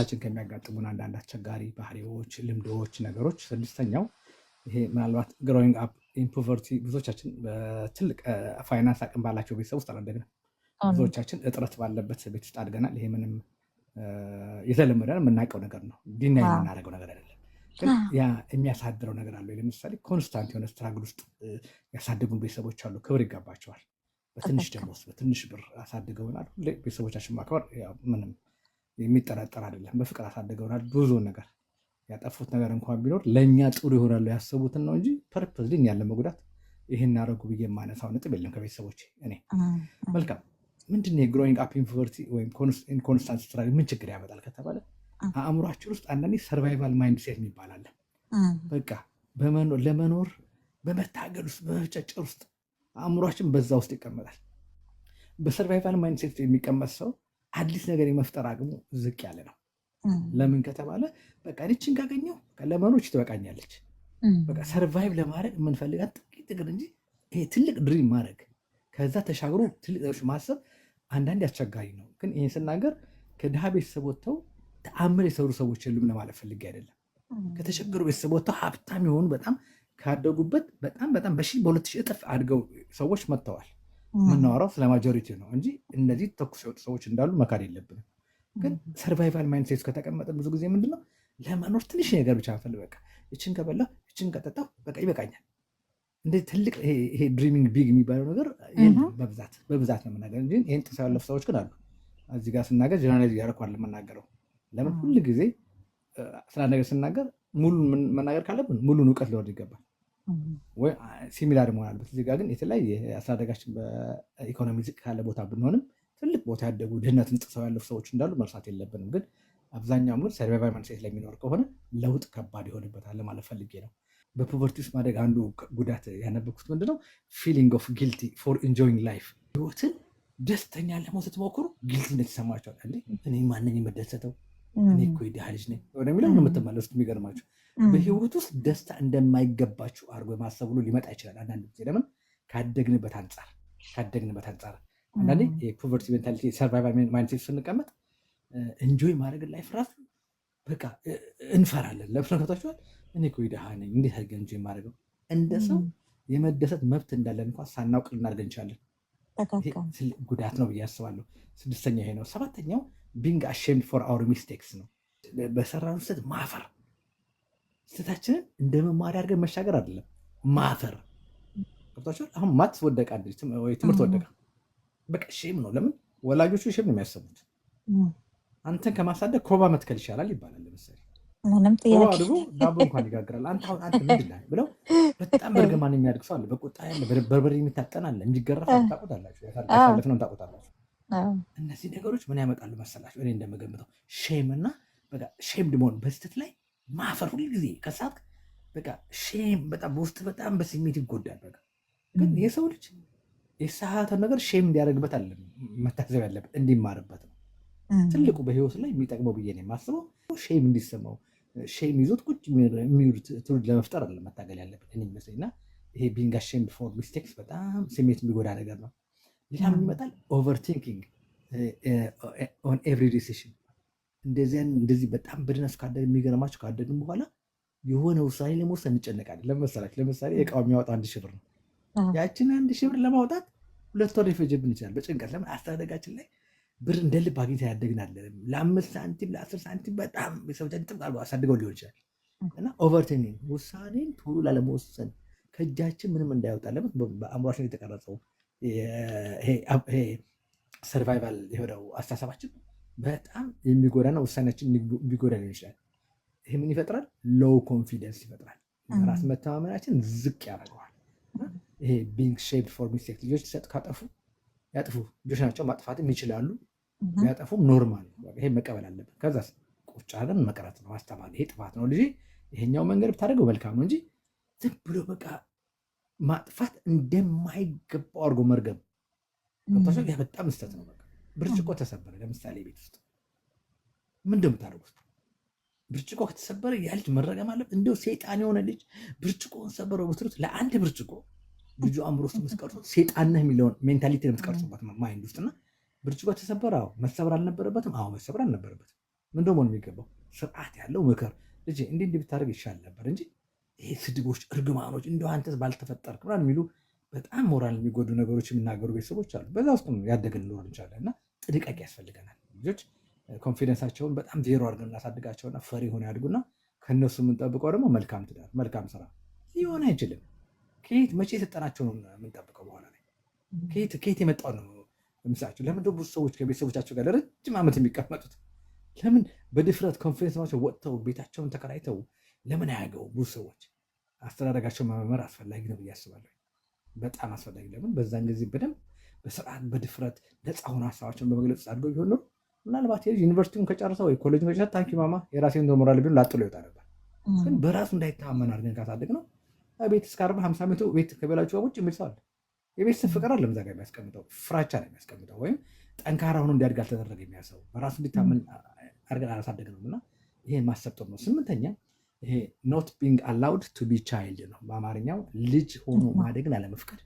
በህይወታችን ከሚያጋጥሙን አንዳንድ አስቸጋሪ ባህሪዎች፣ ልምዶች፣ ነገሮች ስድስተኛው ይሄ ምናልባት ግሮዊንግ አፕ ኢን ፖቨርቲ ብዙዎቻችን በትልቅ ፋይናንስ አቅም ባላቸው ቤተሰብ ውስጥ አላደግንም። ብዙዎቻችን እጥረት ባለበት ቤት ውስጥ አድገናል። ይሄ ምንም የተለመደ የምናውቀው ነገር ነው። ዲና የምናደርገው ነገር አይደለም። ግን ያ የሚያሳድረው ነገር አለ። ለምሳሌ ኮንስታንት የሆነ ስትራግል ውስጥ ያሳደጉን ቤተሰቦች አሉ። ክብር ይገባቸዋል። በትንሽ ደሞዝ በትንሽ ብር አሳድገውናል። ሁሌ ቤተሰቦቻችን ማክበር ምንም የሚጠራጠር አይደለም። በፍቅር አሳድገውናል። ብዙ ነገር ያጠፉት ነገር እንኳን ቢኖር ለእኛ ጥሩ ይሆናሉ ያሰቡትን ነው እንጂ ፐርፐዝ ግን ያለ መጉዳት ይህን እናደረጉ ብዬ የማነሳው ነጥብ የለም ከቤተሰቦች። እኔ መልካም ምንድን የግሮዊንግ አፕ ኢን ፖቨርቲ ወይም ኮንስታንት ስትራግል ምን ችግር ያመጣል ከተባለ አእምሯችን ውስጥ አንዳንዴ ሰርቫይቫል ማይንድ ሴት ይባላል። በቃ ለመኖር በመታገል ውስጥ በመጨጨር ውስጥ አእምሯችን በዛ ውስጥ ይቀመጣል። በሰርቫይቫል ማይንድ ሴት የሚቀመጥ ሰው አዲስ ነገር የመፍጠር አቅሙ ዝቅ ያለ ነው። ለምን ከተባለ በቃ እችን ካገኘው ለመኖች ትበቃኛለች። በቃ ሰርቫይቭ ለማድረግ የምንፈልጋት ጥቂት ጥቅር እንጂ ይሄ ትልቅ ድሪም ማድረግ ከዛ ተሻግሮ ትልቅ ነገሮች ማሰብ አንዳንድ አስቸጋሪ ነው። ግን ይህን ስናገር ከድሃ ቤተሰብ ወጥተው ተአምር የሰሩ ሰዎች የሉም ለማለት ፈልጌ አይደለም። ከተቸገሩ ቤተሰብ ወጥተው ሀብታም የሆኑ በጣም ካደጉበት በጣም በሁለት ሺህ እጥፍ አድገው ሰዎች መጥተዋል። የምናወራው ስለ ማጆሪቲ ነው እንጂ እነዚህ ተኩስ የወጡ ሰዎች እንዳሉ መካድ የለብንም። ግን ሰርቫይቫል ማይንድ ሴት ከተቀመጠ ብዙ ጊዜ ምንድነው ለመኖር ትንሽ ነገር ብቻ ፈልግ በቃ እችን ከበላሁ እችን ከጠጣሁ በቃ ይበቃኛል። እንደ ትልቅ ይሄ ድሪሚንግ ቢግ የሚባለው ነገር በብዛት ነው የምናገር እንጂ ይህን ጥሰው ያለፉ ሰዎች ግን አሉ። እዚህ ጋር ስናገር ጀነራላይዝ እያደረኩ አይደለም የምናገረው። ለምን ሁል ጊዜ ስለ ነገር ስናገር ሙሉ መናገር ካለብን ሙሉን እውቀት ሊወርድ ይገባል ወይ ሲሚላር መሆን አለበት። እዚህ ጋር ግን የተለያየ አስተዳደጋችን በኢኮኖሚ ዝቅ ካለ ቦታ ብንሆንም ትልቅ ቦታ ያደጉ ድህነትን ጥሰው ያለፉ ሰዎች እንዳሉ መርሳት የለብንም። ግን አብዛኛው ግን ሰርቫይቫል ማይንድ ሴት ለሚኖር ከሆነ ለውጥ ከባድ ይሆንበታል ለማለት ፈልጌ ነው። በፖቨርቲ ውስጥ ማደግ አንዱ ጉዳት ያነበብኩት ምንድነው ፊሊንግ ኦፍ ጊልቲ ፎር ኢንጆይንግ ላይፍ። ህይወትን ደስተኛ ለመሆን ስትሞክሩ ጊልቲነት ይሰማቸዋል። እኔ ማንኝ የምደሰተው እኔ እኮ የድሃ ልጅ ነኝ ወደሚለው ነው የምትመለሱት። የሚገርማችሁ በህይወት ውስጥ ደስታ እንደማይገባችሁ አድርጎ የማሰብ ሁሉ ሊመጣ ይችላል። አንዳንድ ጊዜ ለምን ካደግንበት አንጻር አንዳንዴ የፖቨርቲ ሜንታሊቲ ሰርቫይቫል ማይንድ ሴት ስንቀመጥ እንጆይ ማድረግ ላይፍ ራሱ በቃ እንፈራለን። ለፍረከታችኋል እኔ እኮ የድሃ ነኝ እንዴት አድርገን እንጆይ ማድረገው? እንደ ሰው የመደሰት መብት እንዳለን እንኳን ሳናውቅ ልናደርግ እንችላለን። ትልቅ ጉዳት ነው ብዬ አስባለሁ። ስድስተኛ ይሄ ነው። ሰባተኛው ቢንግ አሼምድ ፎር አወር ሚስቴክስ ነው። በሰራነው ስህተት ማፈር። ስህተታችንን እንደ መማሪያ አድርገን መሻገር አይደለም ማፈር። ገብቷችኋል? አሁን ማትስ ወደቃ ወይ ትምህርት ወደቃ በቃ ሼም ነው። ለምን ወላጆቹ ሼም ነው የሚያሰቡት። አንተን ከማሳደግ ኮባ መትከል ይሻላል ይባላል። ለምሳሌ ኮባ አድርጎ ዳቦ እንኳን ይጋግራል። አንተ ምንድን ነህ ብለው በጣም በእርግማን የሚያድግ ሰው አለ። በቁጣ ያለ በርበሬ የሚታጠን አለ። የሚገረፍ ታውቁታላችሁ፣ ያሳለፍነውን ታውቁታላችሁ። እነዚህ ነገሮች ምን ያመጣሉ መሰላችሁ? እኔ እንደምገምተው ሼም እና በቃ ሼምድ መሆን፣ በስህተት ላይ ማፈር። ሁልጊዜ ከሳት በቃ ሼም በጣም በውስጥ በጣም በስሜት ይጎዳል። በቃ ግን የሰው ልጅ የሳተው ነገር ሼም እንዲያደርግበት አለ መታዘብ ያለበት እንዲማርበት ነው። ትልቁ በህይወት ላይ የሚጠቅመው ብዬ ነው የማስበው ሼም እንዲሰማው፣ ሼም ይዞት ቁጭ የሚውል ትውልድ ለመፍጠር አለ መታገል ያለበት እኔ ይመስለኝና ይሄ ቢንግ አሼምድ ፎር ሚስቴክስ በጣም ስሜት የሚጎዳ ነገር ነው። ሌላ ምን ይመጣል? ኦቨርቲንኪንግ ኦን ኤቭሪ ዲሲሽን። እንደዚህ በጣም በድነሱ ካደግን የሚገርማቸው ካደግን በኋላ የሆነ ውሳኔ ለመወሰን እንጨነቃለን። ለምሳሌ እቃው የሚያወጣ 1,000 ብር ነው። ያችን 1,000 ብር ለማውጣት 2 ወር ሊፈጅብን ይችላል በጭንቀት። ለምን አስተዳደጋችን ላይ ብር እንደ ልብ አግኝተን ያደግን አለን። ለ5 ሳንቲም ለ10 ሳንቲም በጣም ቤተሰቦቻችን ጥብቅ አድርገው አሳድገው ሊሆን ይችላል። እና ኦቨርቲንኪንግ ውሳኔን ቶሎ ላለመወሰን ከእጃችን ምንም እንዳይወጣ ለምን በአእምሯችን የተቀረጸው ይሄ ሰርቫይቫል የሆነው አስተሳሰባችን በጣም የሚጎዳና ውሳኔያችን የሚጎዳ ሊሆን ይችላል። ይህ ምን ይፈጥራል? ሎው ኮንፊደንስ ይፈጥራል። ራስ መተማመናችን ዝቅ ያደርገዋል። ይሄ ቢንግ ሼፕድ ፎር ሚስቴክ። ልጆች ካጠፉ ያጥፉ፣ ልጆች ናቸው፣ ማጥፋትም ይችላሉ። ያጠፉም ኖርማል ነው። ይሄ መቀበል አለብን። ከዛ ቁጭ አድርገን መቅረት ነው፣ ማስተማር። ይሄ ጥፋት ነው ልጄ፣ ይሄኛው መንገድ ብታደርገው መልካም ነው እንጂ ዝም ብሎ በቃ ማጥፋት እንደማይገባው አድርጎ መርገም ገብቷቸው። ያ በጣም ስህተት ነው። በቃ ብርጭቆ ተሰበረ፣ ለምሳሌ ቤት ውስጥ ምን እንደምታደርጉት? ብርጭቆ ከተሰበረ ያ ልጅ መረገም አለበት። እንደው ሰይጣን የሆነ ልጅ ብርጭቆውን ሰበረው ብትሉት ለአንድ ብርጭቆ ልጁ አእምሮ ውስጥ የምትቀርጹት ሰይጣን ነህ የሚለውን ሜንታሊቲ የምትቀርጹበት ማይንድ ውስጥና ብርጭቆ ተሰበረ። አዎ መሰበር አልነበረበትም። አዎ መሰበር አልነበረበትም። ምን ደግሞ ነው የሚገባው? ስርዓት ያለው ምክር ልጅ እንዲህ ብታደርግ ይሻል ነበር እንጂ ይሄ ስድቦች፣ እርግማኖች እንደው አንተስ ባልተፈጠርክ ምናምን የሚሉ በጣም ሞራል የሚጎዱ ነገሮች የሚናገሩ ቤተሰቦች አሉ። በዛ ውስጥ ያደግን ልኖር እንችላለን እና ጥንቃቄ ያስፈልገናል። ልጆች ኮንፊደንሳቸውን በጣም ዜሮ አድርገን እናሳድጋቸውና ፈሪ ሆነ ያድጉና ከእነሱ የምንጠብቀው ደግሞ መልካም ትዳር፣ መልካም ስራ ሊሆን አይችልም። ከየት መቼ የሰጠናቸው ነው የምንጠብቀው? በኋላ ላይ ከየት የመጣው ነው ምሳቸው? ለምን ብዙ ሰዎች ከቤተሰቦቻቸው ጋር ለረጅም ዓመት የሚቀመጡት? ለምን በድፍረት ኮንፊደንሳቸው ወጥተው ቤታቸውን ተከራይተው ለምን አያገቡ? ብዙ ሰዎች አስተዳደጋቸው መመርመር አስፈላጊ ነው ብዬ አስባለሁ። በጣም አስፈላጊ። ለምን በዛን ጊዜ በደንብ በስርዓት በድፍረት ነፃ ሆነ ሀሳባቸውን በመግለጽ አድርገው ቢሆን ኖሮ ምናልባት ዩኒቨርሲቲውን ከጨረሰ ወይ ኮሌጅን ከጨረሰ ታንኪ ማማ የራሴን ሞራል ቢሆን ላጥሎ ይወጣ ነበር። ግን በራሱ እንዳይተማመን አድርገን ካሳደግ ነው ቤት እስከ 40-50 ዓመቱ ቤት ከቤላቸው ውጭ የሚል ሰው አለ። የቤተሰብ ፍቅር አለ እዛ ጋር የሚያስቀምጠው ፍራቻ ነው የሚያስቀምጠው። ወይም ጠንካራ ሆኖ እንዲያድግ አልተደረገ የሚያሰው በራሱ እንዲታመን አድርገን አላሳደግነውም እና ይሄን ማሰብ ጥሩ ነው። 8ኛ ይሄ ኖት ቢንግ አላውድ ቱ ቢ ቻይልድ ነው። በአማርኛው ልጅ ሆኖ ማደግን አለመፍቀድ።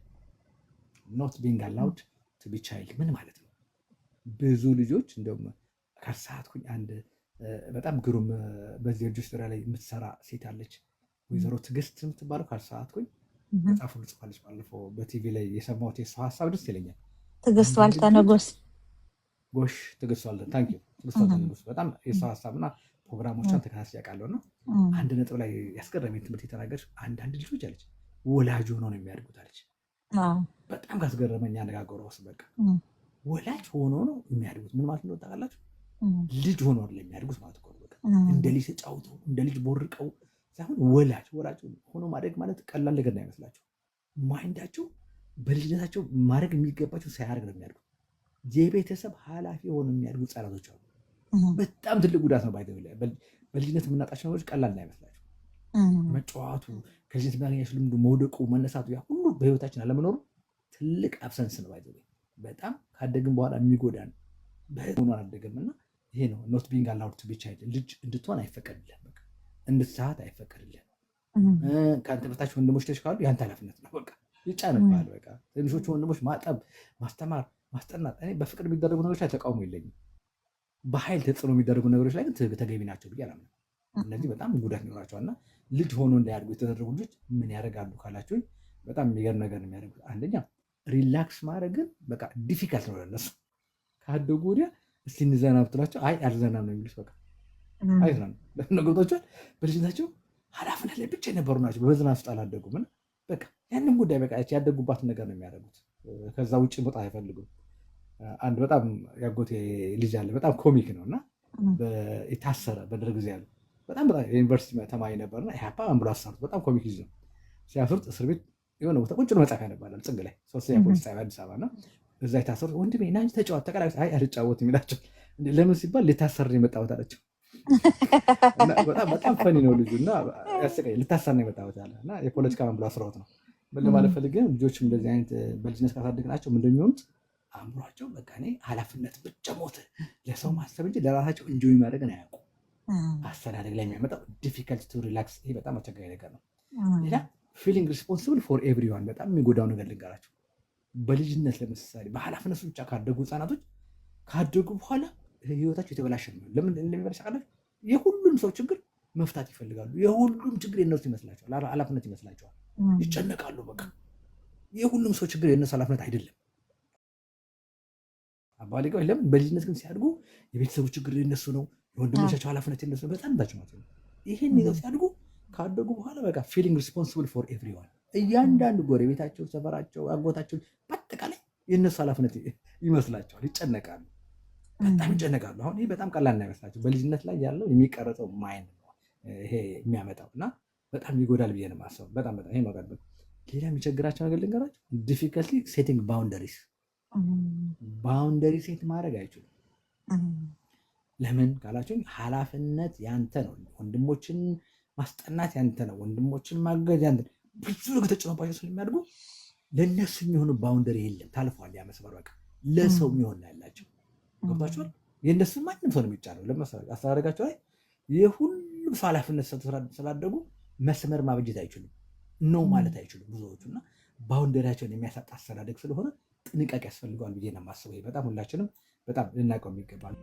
ኖት ቢንግ አላውድ ቱ ቢ ቻይልድ ምን ማለት ነው? ብዙ ልጆች እንደውም ካሳትኩኝ አንድ በጣም ግሩም በዚህ ልጆች ዙሪያ ላይ የምትሰራ ሴት አለች፣ ወይዘሮ ትዕግስት የምትባለው ካልሳትኩኝ መጽሐፉ ጽፋለች። ባለፈው በቲቪ ላይ የሰማሁት የእሷ ሀሳብ ደስ ይለኛል። ትዕግስት ዋልተነጎስ ጎሽ፣ ትዕግስት ዋልተ ታንኪ ትዕግስት ዋልተነጎስ በጣም የእሷ ሀሳብና ፕሮግራሞቿን ተከታትዬ አውቃለሁ እና አንድ ነጥብ ላይ ያስገረመኝ ትምህርት የተናገረች አንዳንድ ልጆች አለች ወላጅ ሆነው ነው የሚያድጉት አለች። በጣም ካስገረመኝ አነጋገሯ ውስጥ በቃ ወላጅ ሆኖ ነው የሚያድጉት። ምን ማለት ነው ታውቃላችሁ? ልጅ ሆኖ አይደለም የሚያድጉት ማለት ነው። በቃ እንደ ልጅ ተጫውተው እንደ ልጅ ቦርቀው ሳይሆን ወላጅ ሆኖ ማደግ ማለት ቀላል ነገር ነው አይመስላችሁ። ማይንዳቸው በልጅነታቸው ማድረግ የሚገባቸው ሳያደርግ ነው የሚያድጉት። የቤተሰብ ኃላፊ ሆኖ የሚያድጉ ህጻናቶች አሉ። በጣም ትልቅ ጉዳት ነው። በልጅነት የምናጣቸው ነገሮች ቀላል ነው አይመስላችሁ። መጫወቱ፣ ከልጅነት የሚያገኛቸው ልምዱ፣ መውደቁ፣ መነሳቱ ያ ሁሉ በህይወታችን አለመኖሩ ትልቅ አብሰንስ ነው። በጣም ካደግን በኋላ የሚጎዳን በሆኑ አላደግም እና ይሄ ነው ኖት ቢንግ አላውድ ቱ ቢ ቻይልድ። ልጅ እንድትሆን አይፈቀድልህም። በቃ እንድትሳት አይፈቀድልህም። ከአንተ በታች ወንድሞች ልጅ ካሉ የአንተ ኃላፊነት ነው። በቃ ይጫንብሃል። በቃ ትንሾቹ ወንድሞች ማጠብ፣ ማስተማር፣ ማስጠናት። እኔ በፍቅር የሚደረጉ ነገሮች ላይ ተቃውሞ የለኝም። በኃይል ተጽዕኖ የሚደረጉ ነገሮች ላይ ግን ተገቢ ናቸው ብዬ አላምንም። እነዚህ በጣም ጉዳት ይኖራቸዋል እና ልጅ ሆኖ እንዳያድጉ የተደረጉ ልጆች ምን ያደርጋሉ ካላችሁኝ በጣም የሚገርም ነገር ነው የሚያደርጉት። አንደኛ ሪላክስ ማድረግን በቃ ዲፊካልት ነው ለነሱ። ካደጉ ወዲያ እስቲ እንዘና ብትላቸው አይ አልዘናም ነው የሚሉት። በቃ አይዘናም ነገሮቻቸው በልጅነታቸው ኃላፊነት ላይ ብቻ የነበሩ ናቸው። በመዝናናት ውስጥ አላደጉም እና በቃ ያንን ጉዳይ በቃ ያደጉባትን ነገር ነው የሚያደርጉት። ከዛ ውጭ መውጣት አይፈልጉም። አንድ በጣም ያጎቴ ልጅ አለ፣ በጣም ኮሚክ ነው እና የታሰረ በደርግ ጊዜ ያሉ በጣም የዩኒቨርሲቲ ተማሪ ነበርና ኢህአፓ ብሎ አሰሩት። በጣም ኮሚክ ልጅ ነው። ሲያስሩት እስር ቤት የሆነ ቦታ ቁጭ ብሎ መጽሐፍ ያነባላል ጽግ ላይ 3ኛ ፖሊስ ጣቢያ አዲስ አበባ እና እዛ የታሰሩት ወንድሜ ና እንጂ ተጫወት ተቀላቀስ፣ አይ አልጫወትም የሚላቸው ለምን ሲባል ልታሰር ነው የመጣሁት አላቸው። በጣም ፈኒ ነው ልጁ እና ያስቀኝ። ልታሰር ነው የመጣሁት አለ እና የፖለቲካ ብሎ አስረውት ነው። ምን ለማለት ፈልጌ ልጆችም እንደዚህ አይነት በልጅነት ካሳደግናቸው ምንድን የሚሆኑት አእምሯቸው በቃ እኔ ኃላፊነት ብቻ ሞት ለሰው ማሰብ እንጂ ለራሳቸው እንጆይ ማድረግን አያውቁም። አስተዳደግ ላይ የሚያመጣው ዲፊካልት ቱ ሪላክስ፣ ይሄ በጣም አስቸጋሪ ነገር ነው። ሌላ ፊሊንግ ሪስፖንሲብል ፎር ኤቭሪዋን፣ በጣም የሚጎዳው ነገር ልንገራቸው። በልጅነት ለምሳሌ በኃላፊነቱ ብቻ ካደጉ ህፃናቶች ካደጉ በኋላ ህይወታቸው የተበላሸ ነው። ለምን እንደሚበላሽ ቃላቸው የሁሉም ሰው ችግር መፍታት ይፈልጋሉ። የሁሉም ችግር የነሱ ይመስላቸዋል፣ ኃላፊነት ይመስላቸዋል፣ ይጨነቃሉ። በቃ የሁሉም ሰው ችግር የነሱ ኃላፊነት አይደለም። አባሊጋው ለምን በልጅነት ግን ሲያድጉ የቤተሰቡ ችግር የነሱ ነው፣ የወንድሞቻቸው ኃላፊነት የነሱ ነው። በጣም ባጭ ማለት ነው። ይሄን ይዘው ሲያድጉ ካደጉ በኋላ በቃ ፊሊንግ ሪስፖንሲብል ፎር ኤቭሪዋን፣ እያንዳንዱ ጎረቤታቸው፣ ሰፈራቸው፣ አጎታቸው በአጠቃላይ የእነሱ ኃላፊነት ይመስላቸዋል። ይጨነቃሉ፣ በጣም ይጨነቃሉ። አሁን ይህ በጣም ቀላል እንዳይመስላቸው በልጅነት ላይ ያለው የሚቀረጸው ማይንድ ነው ይሄ የሚያመጣው እና በጣም ይጎዳል ብዬ ነው የማስበው። በጣም ይሄ ነው። ሌላ የሚቸግራቸው ነገር ልንገራቸው፣ ዲፊከልቲ ሴቲንግ ባውንደሪስ። ባውንደሪ ሴት ማድረግ አይችሉም። ለምን ካላችሁኝ ኃላፊነት ያንተ ነው። ወንድሞችን ማስጠናት ያንተ ነው። ወንድሞችን ማገዝ ያንተ ነው። ብዙ ነገር ተጭኖባቸው ስለሚያድጉ ለእነሱ የሚሆኑ ባውንደሪ የለም። ታልፈዋል ያ መስመር። በቃ ለሰው የሚሆን ያላቸው ገብቷቸዋል። የእነሱ ማንም ሰው ነው የሚጫነው። አስተዳደጋቸው ላይ የሁሉም ሰው ኃላፊነት ስላደጉ መስመር ማበጀት አይችሉም፣ ነው ማለት አይችሉም ብዙዎቹ እና ባውንደሪያቸውን የሚያሳጣ አስተዳደግ ስለሆነ ጥንቃቄ ያስፈልገዋል ብዬ ነው የማስበው። በጣም ሁላችንም በጣም ልናውቀው የሚገባ ነው።